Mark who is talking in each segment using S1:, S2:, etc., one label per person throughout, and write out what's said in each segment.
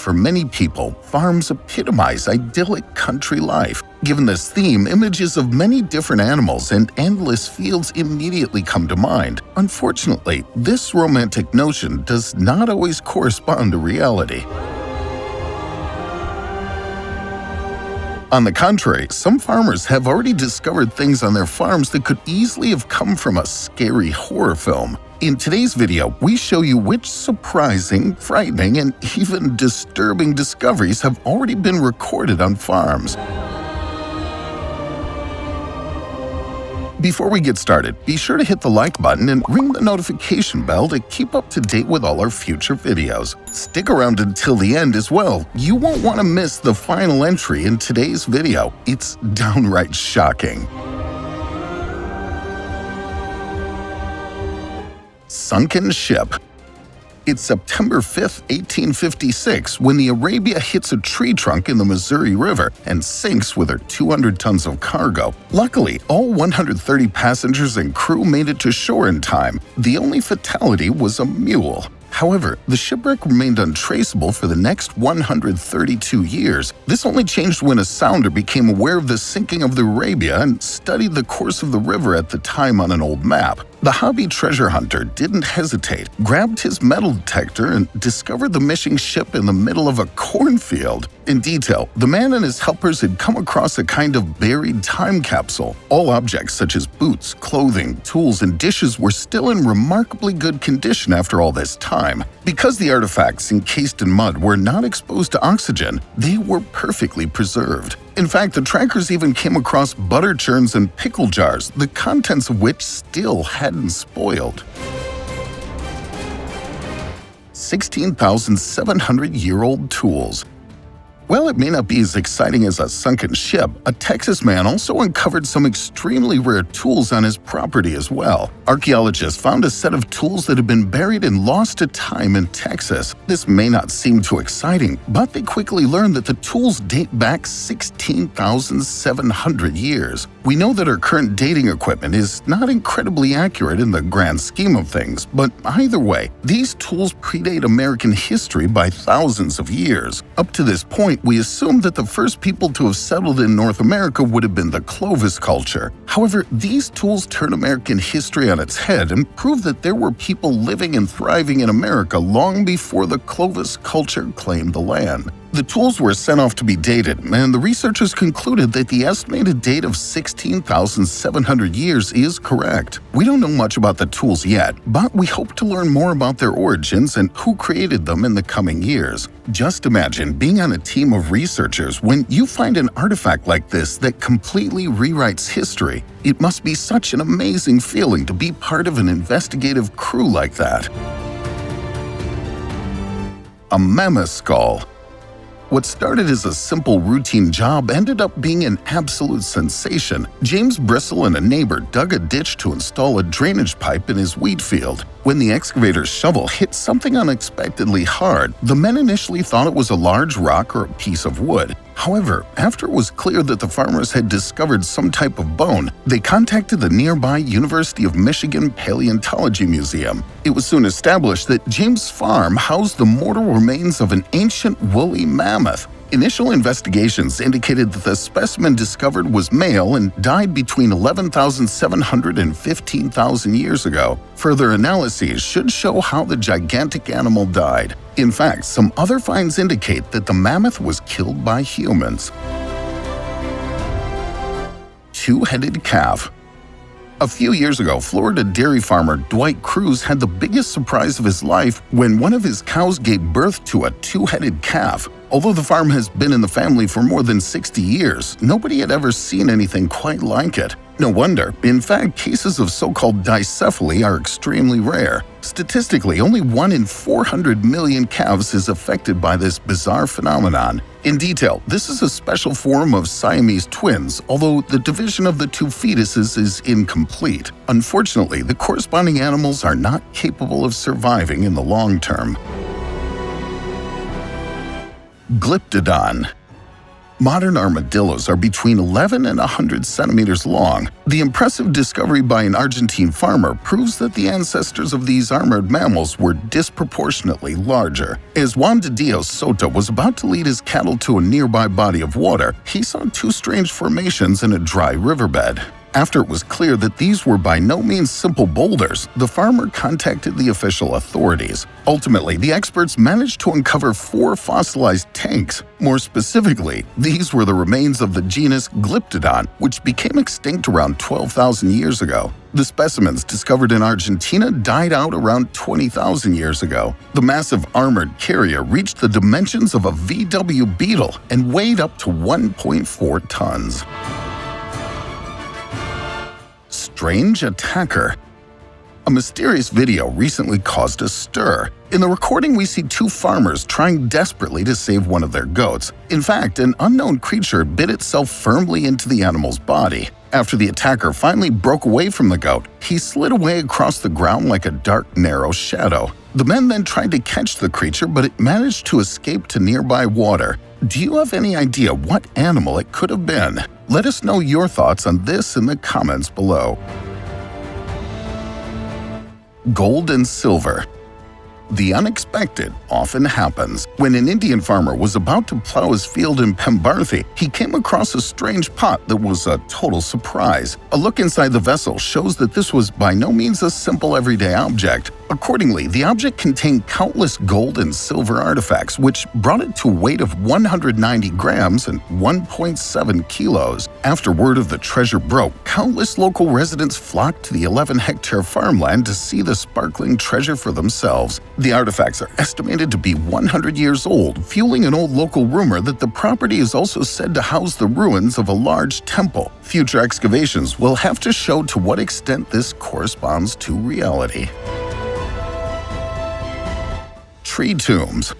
S1: For many people, farms epitomize idyllic country life. Given this theme, images of many different animals and endless fields immediately come to mind. Unfortunately, this romantic notion does not always correspond to reality. On the contrary, some farmers have already discovered things on their farms that could easily have come from a scary horror film. In today's video, we show you which surprising, frightening, and even disturbing discoveries have already been recorded on farms. Before we get started, be sure to hit the like button and ring the notification bell to keep up to date with all our future videos. Stick around until the end as well. You won't want to miss the final entry in today's video. It's downright shocking. Sunken ship. It's September 5, 1856, when the Arabia hits a tree trunk in the Missouri River and sinks with her 200 tons of cargo. Luckily, all 130 passengers and crew made it to shore in time. The only fatality was a mule. However, the shipwreck remained untraceable for the next 132 years. This only changed when a sounder became aware of the sinking of the Arabia and studied the course of the river at the time on an old map. The hobby treasure hunter didn't hesitate, grabbed his metal detector, and discovered the missing ship in the middle of a cornfield. In detail, the man and his helpers had come across a kind of buried time capsule. All objects such as boots, clothing, tools, and dishes were still in remarkably good condition after all this time. Because the artifacts encased in mud were not exposed to oxygen, they were perfectly preserved. In fact, the trackers even came across butter churns and pickle jars, the contents of which still hadn't spoiled. 16,700-year-old tools. While it may not be as exciting as a sunken ship, a Texas man also uncovered some extremely rare tools on his property as well. Archaeologists found a set of tools that had been buried and lost to time in Texas. This may not seem too exciting, but they quickly learned that the tools date back 16,700 years. We know that our current dating equipment is not incredibly accurate in the grand scheme of things, but either way, these tools predate American history by thousands of years. Up to this point, we assumed that the first people to have settled in North America would have been the Clovis culture. However, these tools turn American history on its head and prove that there were people living and thriving in America long before the Clovis culture claimed the land. The tools were sent off to be dated, and the researchers concluded that the estimated date of 16,700 years is correct. We don't know much about the tools yet, but we hope to learn more about their origins and who created them in the coming years. Just imagine being on a team of researchers when you find an artifact like this that completely rewrites history. It must be such an amazing feeling to be part of an investigative crew like that. A mammoth skull. What started as a simple routine job ended up being an absolute sensation. James Bristle and a neighbor dug a ditch to install a drainage pipe in his wheat field. When the excavator's shovel hit something unexpectedly hard, the men initially thought it was a large rock or a piece of wood. However, after it was clear that the farmers had discovered some type of bone, they contacted the nearby University of Michigan Paleontology Museum. It was soon established that James' farm housed the mortal remains of an ancient woolly mammoth. Initial investigations indicated that the specimen discovered was male and died between 11,700 and 15,000 years ago. Further analyses should show how the gigantic animal died. In fact, some other finds indicate that the mammoth was killed by humans. Two-headed calf. A few years ago, Florida dairy farmer Dwight Cruz had the biggest surprise of his life when one of his cows gave birth to a two-headed calf. Although the farm has been in the family for more than 60 years, nobody had ever seen anything quite like it. No wonder. In fact, cases of so-called dicephaly are extremely rare. Statistically, only 1 in 400 million calves is affected by this bizarre phenomenon. In detail, this is a special form of Siamese twins, although the division of the two fetuses is incomplete. Unfortunately, the corresponding animals are not capable of surviving in the long term. GLYPTODON. Modern armadillos are between 11 and 100 centimeters long. The impressive discovery by an Argentine farmer proves that the ancestors of these armored mammals were disproportionately larger. As Juan de Dios Soto was about to lead his cattle to a nearby body of water, he saw two strange formations in a dry riverbed. After it was clear that these were by no means simple boulders, the farmer contacted the official authorities. Ultimately, the experts managed to uncover 4 fossilized tanks. More specifically, these were the remains of the genus GLYPTODON, which became extinct around 12,000 years ago. The specimens discovered in Argentina died out around 20,000 years ago. The massive armored carrier reached the dimensions of a VW Beetle and weighed up to 1.4 tons. Strange attacker. A mysterious video recently caused a stir. In the recording, we see 2 farmers trying desperately to save one of their goats. In fact, an unknown creature bit itself firmly into the animal's body. After the attacker finally broke away from the goat, he slid away across the ground like a dark, narrow shadow. The men then tried to catch the creature, but it managed to escape to nearby water. Do you have any idea what animal it could have been? Let us know your thoughts on this in the comments below. Gold and silver. The unexpected often happens. When an Indian farmer was about to plow his field in Pembarthi, he came across a strange pot that was a total surprise. A look inside the vessel shows that this was by no means a simple everyday object. Accordingly, the object contained countless gold and silver artifacts, which brought it to a weight of 190 grams and 1.7 kilos. After word of the treasure broke, countless local residents flocked to the 11-hectare farmland to see the sparkling treasure for themselves. The artifacts are estimated to be 100 years old, fueling an old local rumor that the property is also said to house the ruins of a large temple. Future excavations will have to show to what extent this corresponds to reality. Tree tombs.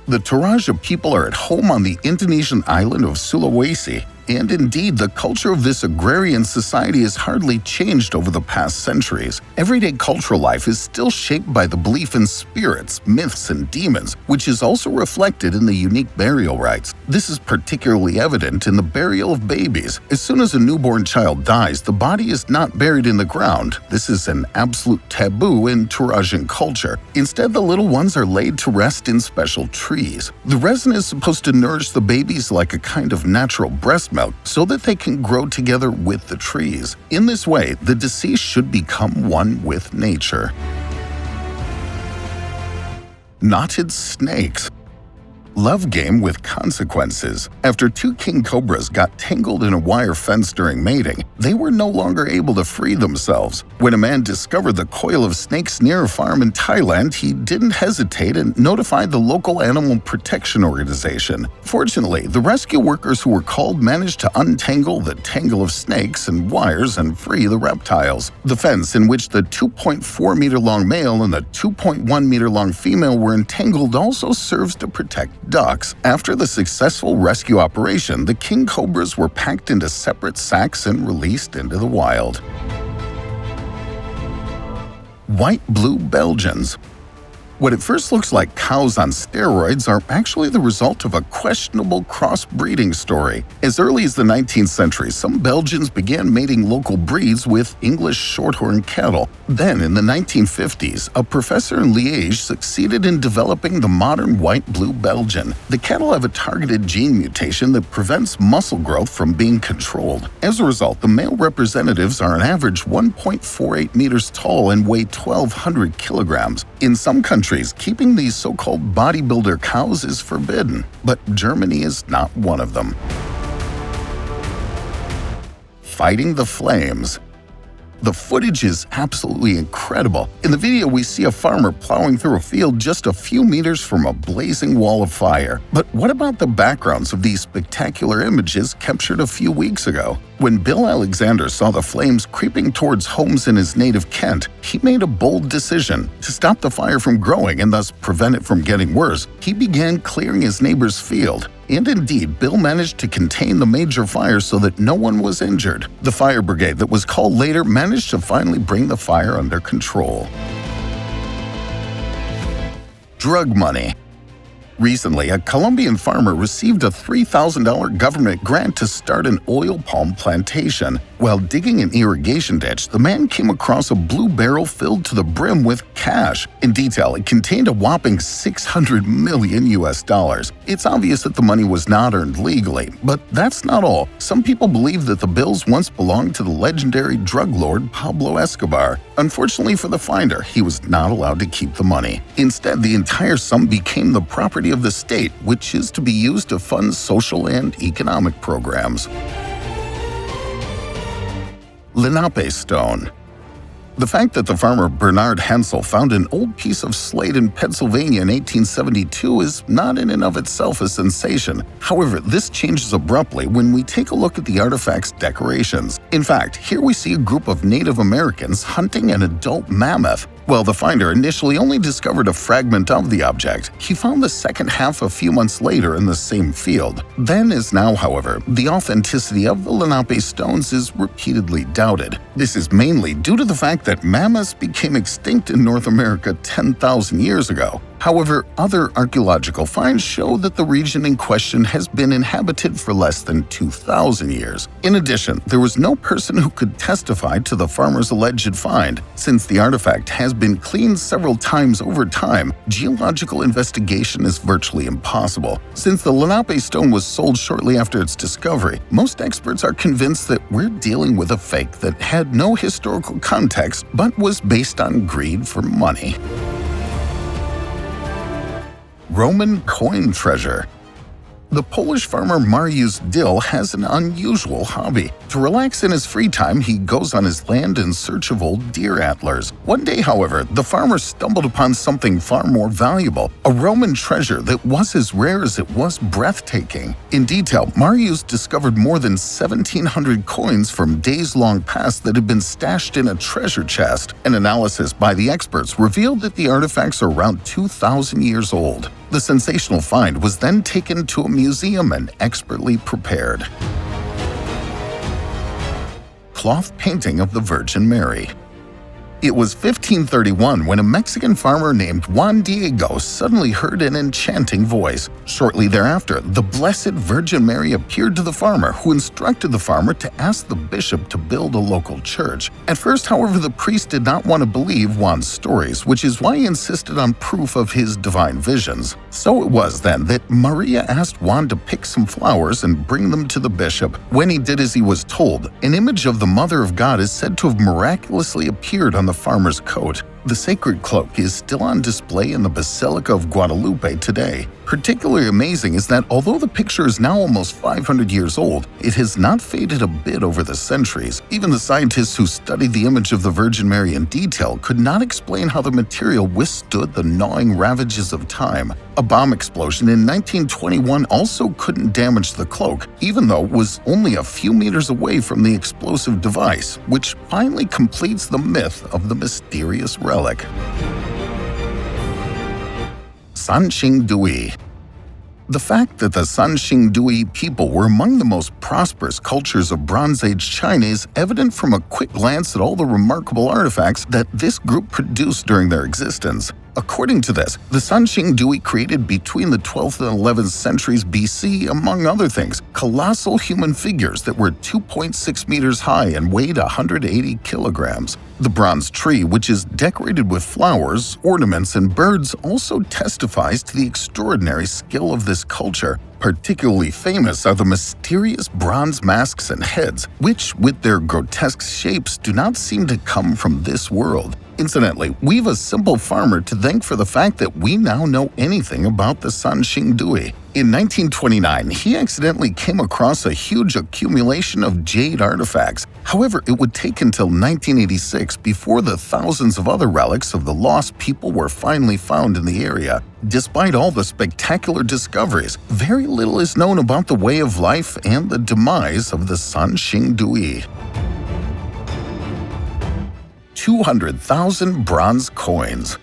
S1: The Toraja people are at home on the Indonesian island of Sulawesi, and indeed the culture of this agrarian society has hardly changed over the past centuries. Everyday cultural life is still shaped by the belief in spirits, myths, and demons, which is also reflected in the unique burial rites. This is particularly evident in the burial of babies. As soon as a newborn child dies, the body is not buried in the ground. This is an absolute taboo in Torajan culture. Instead, the little ones are laid to rest in special trees. The resin is supposed to nourish the babies like a kind of natural breast milk, so that they can grow together with the trees. In this way, the deceased should become one with nature. Knotted snakes. Love game with consequences. After 2 king cobras got tangled in a wire fence during mating, they were no longer able to free themselves. When a man discovered the coil of snakes near a farm in Thailand, he didn't hesitate and notified the local animal protection organization. Fortunately, the rescue workers who were called managed to untangle the tangle of snakes and wires and free the reptiles. The fence in which the 2.4-meter-long male and the 2.1-meter-long female were entangled also serves to protect ducks. After the successful rescue operation, the king cobras were packed into separate sacks and released into the wild. White-blue Belgians. What at first looks like cows on steroids are actually the result of a questionable crossbreeding story. As early as the 19th century, some Belgians began mating local breeds with English shorthorn cattle. Then, in the 1950s, a professor in Liège succeeded in developing the modern white-blue Belgian. The cattle have a targeted gene mutation that prevents muscle growth from being controlled. As a result, the male representatives are on average 1.48 meters tall and weigh 1,200 kilograms. In some countries, keeping these so-called bodybuilder cows is forbidden, but Germany is not one of them. Fighting the flames. The footage is absolutely incredible. In the video, we see a farmer plowing through a field just a few meters from a blazing wall of fire. But what about the backgrounds of these spectacular images captured a few weeks ago? When Bill Alexander saw the flames creeping towards homes in his native Kent, he made a bold decision. To stop the fire from growing and thus prevent it from getting worse, he began clearing his neighbor's field. And indeed, Bill managed to contain the major fire so that no one was injured. The fire brigade that was called later managed to finally bring the fire under control. Drug money. Recently, a Colombian farmer received a $3,000 government grant to start an oil palm plantation. While digging an irrigation ditch, the man came across a blue barrel filled to the brim with cash. In detail, it contained a whopping $600 million US. It's obvious that the money was not earned legally, but that's not all. Some people believe that the bills once belonged to the legendary drug lord Pablo Escobar. Unfortunately for the finder, he was not allowed to keep the money. Instead, the entire sum became the property of the state, which is to be used to fund social and economic programs. Lenape stone. The fact that the farmer Bernard Hensel found an old piece of slate in Pennsylvania in 1872 is not in and of itself a sensation. However, this changes abruptly when we take a look at the artifact's decorations. In fact, here we see a group of Native Americans hunting an adult mammoth. While the finder initially only discovered a fragment of the object, he found the second half a few months later in the same field. Then as now, however, the authenticity of the Lenape stones is repeatedly doubted. This is mainly due to the fact that mammoths became extinct in North America 10,000 years ago. However, other archaeological finds show that the region in question has been inhabited for less than 2,000 years. In addition, there was no person who could testify to the farmer's alleged find. Since the artifact has been cleaned several times over time, geological investigation is virtually impossible. Since the Lenape stone was sold shortly after its discovery, most experts are convinced that we're dealing with a fake that had no historical context but was based on greed for money. Roman coin treasure. The Polish farmer Mariusz Dill has an unusual hobby. To relax in his free time, he goes on his land in search of old deer antlers. One day, however, the farmer stumbled upon something far more valuable, a Roman treasure that was as rare as it was breathtaking. In detail, Mariusz discovered more than 1,700 coins from days long past that had been stashed in a treasure chest. An analysis by the experts revealed that the artifacts are around 2,000 years old. The sensational find was then taken to a museum and expertly prepared. Cloth painting of the Virgin Mary. It was 1531 when a Mexican farmer named Juan Diego suddenly heard an enchanting voice. Shortly thereafter, the Blessed Virgin Mary appeared to the farmer, who instructed the farmer to ask the bishop to build a local church. At first, however, the priest did not want to believe Juan's stories, which is why he insisted on proof of his divine visions. So it was then that Maria asked Juan to pick some flowers and bring them to the bishop. When he did as he was told, an image of the Mother of God is said to have miraculously appeared on the farmer's coat. The sacred cloak is still on display in the Basilica of Guadalupe today. Particularly amazing is that although the picture is now almost 500 years old, it has not faded a bit over the centuries. Even the scientists who studied the image of the Virgin Mary in detail could not explain how the material withstood the gnawing ravages of time. A bomb explosion in 1921 also couldn't damage the cloak, even though it was only a few meters away from the explosive device, which finally completes the myth of the mysterious relic. Sanxingdui. The fact that the Sanxingdui people were among the most prosperous cultures of Bronze Age China is evident from a quick glance at all the remarkable artifacts that this group produced during their existence. According to this, the Sanxingdui created between the 12th and 11th centuries BC, among other things, colossal human figures that were 2.6 meters high and weighed 180 kilograms. The bronze tree, which is decorated with flowers, ornaments, and birds, also testifies to the extraordinary skill of this culture. Particularly famous are the mysterious bronze masks and heads, which, with their grotesque shapes, do not seem to come from this world. Incidentally, we've a simple farmer to thank for the fact that we now know anything about the Sanxingdui. In 1929, he accidentally came across a huge accumulation of jade artifacts. However, it would take until 1986 before the thousands of other relics of the lost people were finally found in the area. Despite all the spectacular discoveries, very little is known about the way of life and the demise of the Sanxingdui. 200,000 bronze coins.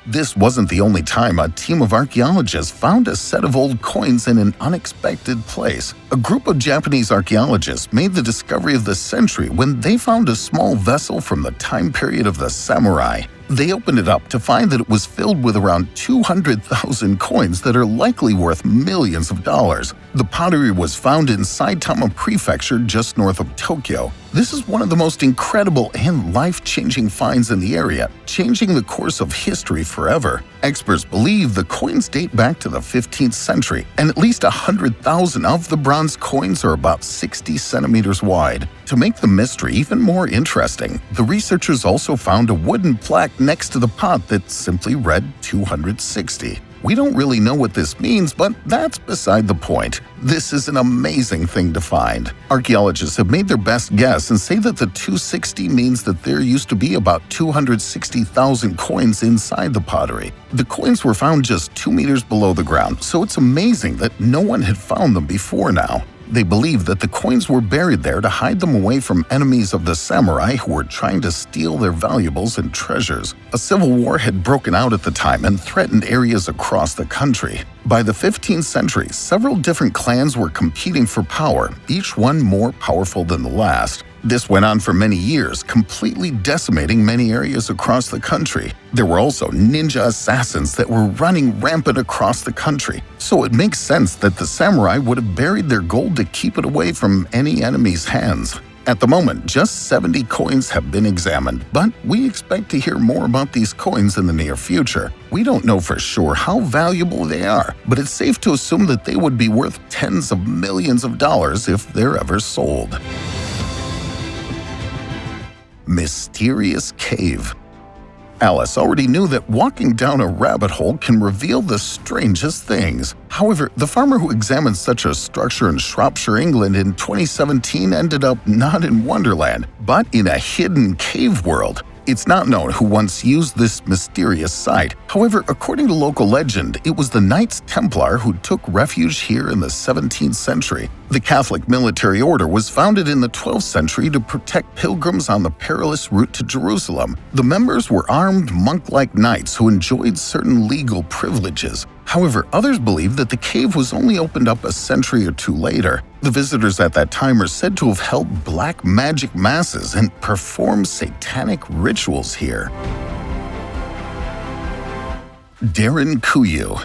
S1: This wasn't the only time a team of archaeologists found a set of old coins in an unexpected place. A group of Japanese archaeologists made the discovery of the century when they found a small vessel from the time period of the samurai. They opened it up to find that it was filled with around 200,000 coins that are likely worth millions of dollars. The pottery was found in Saitama Prefecture just north of Tokyo. This is one of the most incredible and life-changing finds in the area, changing the course of history forever. Experts believe the coins date back to the 15th century, and at least 100,000 of the bronze coins are about 60 centimeters wide. To make the mystery even more interesting, the researchers also found a wooden plaque next to the pot that simply read 260. We don't really know what this means, but that's beside the point. This is an amazing thing to find. Archaeologists have made their best guess and say that the 260 means that there used to be about 260,000 coins inside the pottery. The coins were found just 2 meters below the ground, so it's amazing that no one had found them before now. They believe that the coins were buried there to hide them away from enemies of the samurai who were trying to steal their valuables and treasures. A civil war had broken out at the time and threatened areas across the country. By the 15th century, several different clans were competing for power, each one more powerful than the last. This went on for many years, completely decimating many areas across the country. There were also ninja assassins that were running rampant across the country, so it makes sense that the samurai would have buried their gold to keep it away from any enemy's hands. At the moment, just 70 coins have been examined, but we expect to hear more about these coins in the near future. We don't know for sure how valuable they are, but it's safe to assume that they would be worth tens of millions of dollars if they're ever sold. Mysterious cave. Alice already knew that walking down a rabbit hole can reveal the strangest things. However, the farmer who examined such a structure in Shropshire, England in 2017 ended up not in Wonderland, but in a hidden cave world. It's not known who once used this mysterious site. However, according to local legend, it was the Knights Templar who took refuge here in the 17th century. The Catholic military order was founded in the 12th century to protect pilgrims on the perilous route to Jerusalem. The members were armed monk-like knights who enjoyed certain legal privileges. However, others believe that the cave was only opened up a century or two later. The visitors at that time are said to have held black magic masses and performed satanic rituals here. Derinkuyu.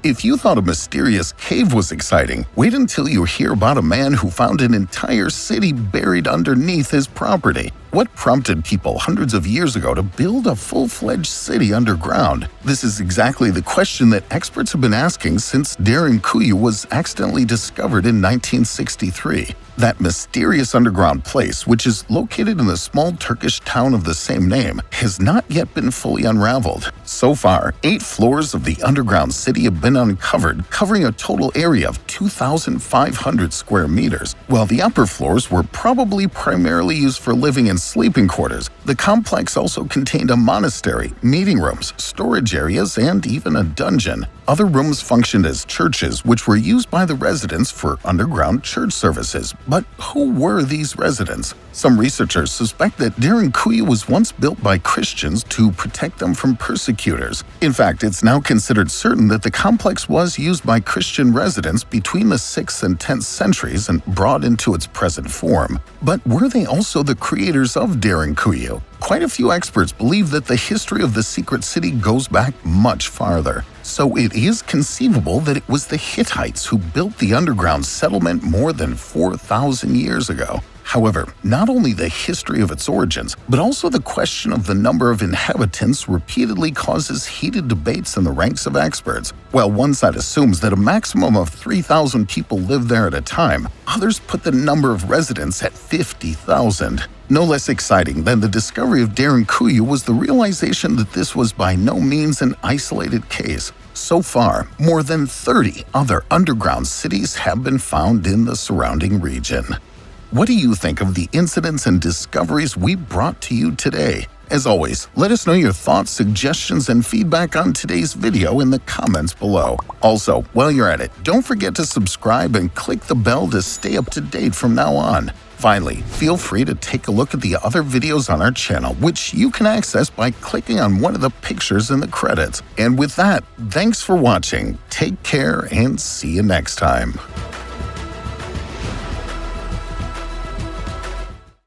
S1: If you thought a mysterious cave was exciting, wait until you hear about a man who found an entire city buried underneath his property. What prompted people hundreds of years ago to build a full-fledged city underground? This is exactly the question that experts have been asking since Derinkuyu was accidentally discovered in 1963. That mysterious underground place, which is located in the small Turkish town of the same name, has not yet been fully unraveled. So far, 8 floors of the underground city have been uncovered, covering a total area of 2,500 square meters. While the upper floors were probably primarily used for living and sleeping quarters, the complex also contained a monastery, meeting rooms, storage areas, and even a dungeon. Other rooms functioned as churches, which were used by the residents for underground church services. But who were these residents? Some researchers suspect that Derinkuyu was once built by Christians to protect them from persecutors. In fact, it's now considered certain that the complex was used by Christian residents between the 6th and 10th centuries and brought into its present form. But were they also the creators of Derinkuyu? Quite a few experts believe that the history of the secret city goes back much farther. So it is conceivable that it was the Hittites who built the underground settlement more than 4,000 years ago. However, not only the history of its origins, but also the question of the number of inhabitants repeatedly causes heated debates in the ranks of experts. While one side assumes that a maximum of 3,000 people live there at a time, others put the number of residents at 50,000. No less exciting than the discovery of Derinkuyu was the realization that this was by no means an isolated case. So far, more than 30 other underground cities have been found in the surrounding region. What do you think of the incidents and discoveries we brought to you today? As always, let us know your thoughts, suggestions, and feedback on today's video in the comments below. Also, while you're at it, don't forget to subscribe and click the bell to stay up to date from now on. Finally, feel free to take a look at the other videos on our channel, which you can access by clicking on one of the pictures in the credits. And with that, thanks for watching, take care, and see you next time.